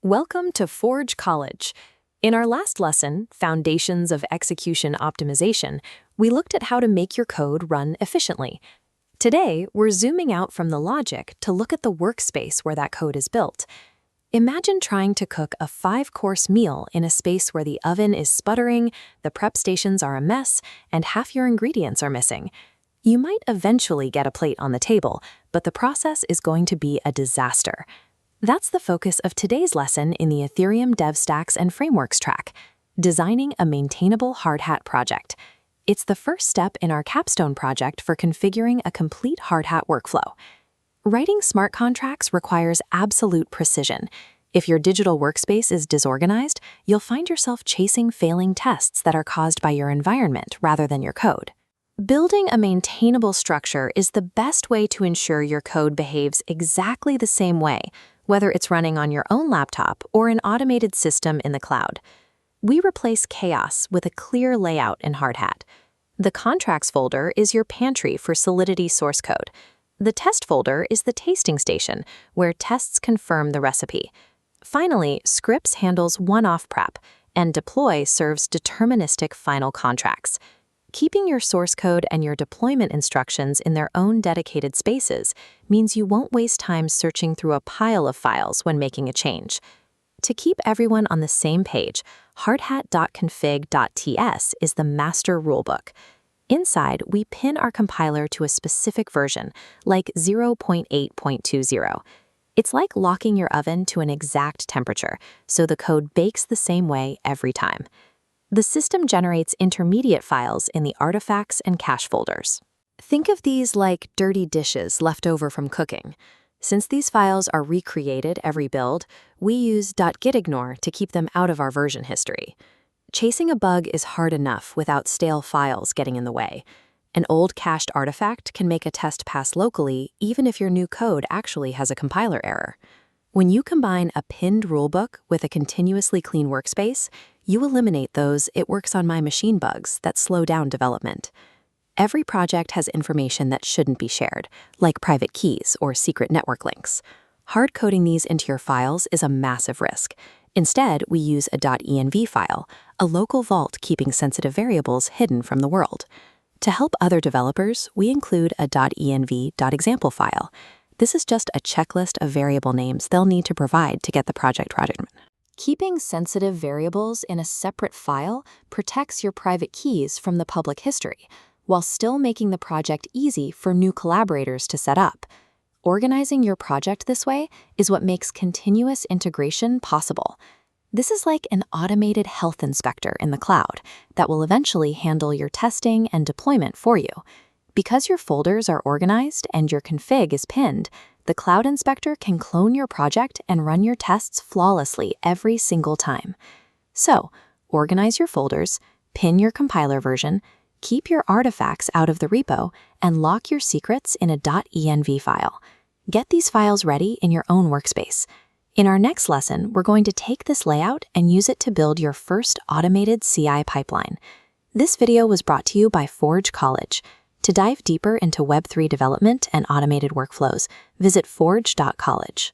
Welcome to Forge College. In our last lesson, Foundations of Execution Optimization, we looked at how to make your code run efficiently. Today, we're zooming out from the logic to look at the workspace where that code is built. Imagine trying to cook a 5-course meal in a space where the oven is sputtering, the prep stations are a mess, and half your ingredients are missing. You might eventually get a plate on the table, but the process is going to be a disaster. That's the focus of today's lesson in the Ethereum Dev Stacks and Frameworks track, designing a maintainable hardhat project. It's the first step in our capstone project for configuring a complete hardhat workflow. Writing smart contracts requires absolute precision. If your digital workspace is disorganized, you'll find yourself chasing failing tests that are caused by your environment rather than your code. Building a maintainable structure is the best way to ensure your code behaves exactly the same way, whether it's running on your own laptop or an automated system in the cloud. We replace chaos with a clear layout in hardhat. The contracts folder is your pantry for Solidity source code. The test folder is the tasting station, where tests confirm the recipe. Finally, scripts handles one-off prep, and deploy serves deterministic final contracts. Keeping your source code and your deployment instructions in their own dedicated spaces means you won't waste time searching through a pile of files when making a change. To keep everyone on the same page, hardhat.config.ts is the master rulebook. Inside, we pin our compiler to a specific version, like 0.8.20. It's like locking your oven to an exact temperature, so the code bakes the same way every time. The system generates intermediate files in the artifacts and cache folders. Think of these like dirty dishes left over from cooking. Since these files are recreated every build, we use .gitignore to keep them out of our version history. Chasing a bug is hard enough without stale files getting in the way. An old cached artifact can make a test pass locally even if your new code actually has a compiler error. When you combine a pinned rulebook with a continuously clean workspace, you eliminate those "it works on my machine" bugs that slow down development. Every project has information that shouldn't be shared, like private keys or secret network links. Hard-coding these into your files is a massive risk. Instead, we use a .env file, a local vault keeping sensitive variables hidden from the world. To help other developers, we include a .env.example file. This is just a checklist of variable names they'll need to provide to get the project running. Keeping sensitive variables in a separate file protects your private keys from the public history, while still making the project easy for new collaborators to set up. Organizing your project this way is what makes continuous integration possible. This is like an automated health inspector in the cloud that will eventually handle your testing and deployment for you. Because your folders are organized and your config is pinned, the Cloud Inspector can clone your project and run your tests flawlessly every single time. So, organize your folders, pin your compiler version, keep your artifacts out of the repo, and lock your secrets in a .env file. Get these files ready in your own workspace. In our next lesson, we're going to take this layout and use it to build your first automated CI pipeline. This video was brought to you by Forge College. To dive deeper into Web3 development and automated workflows, visit forge.college.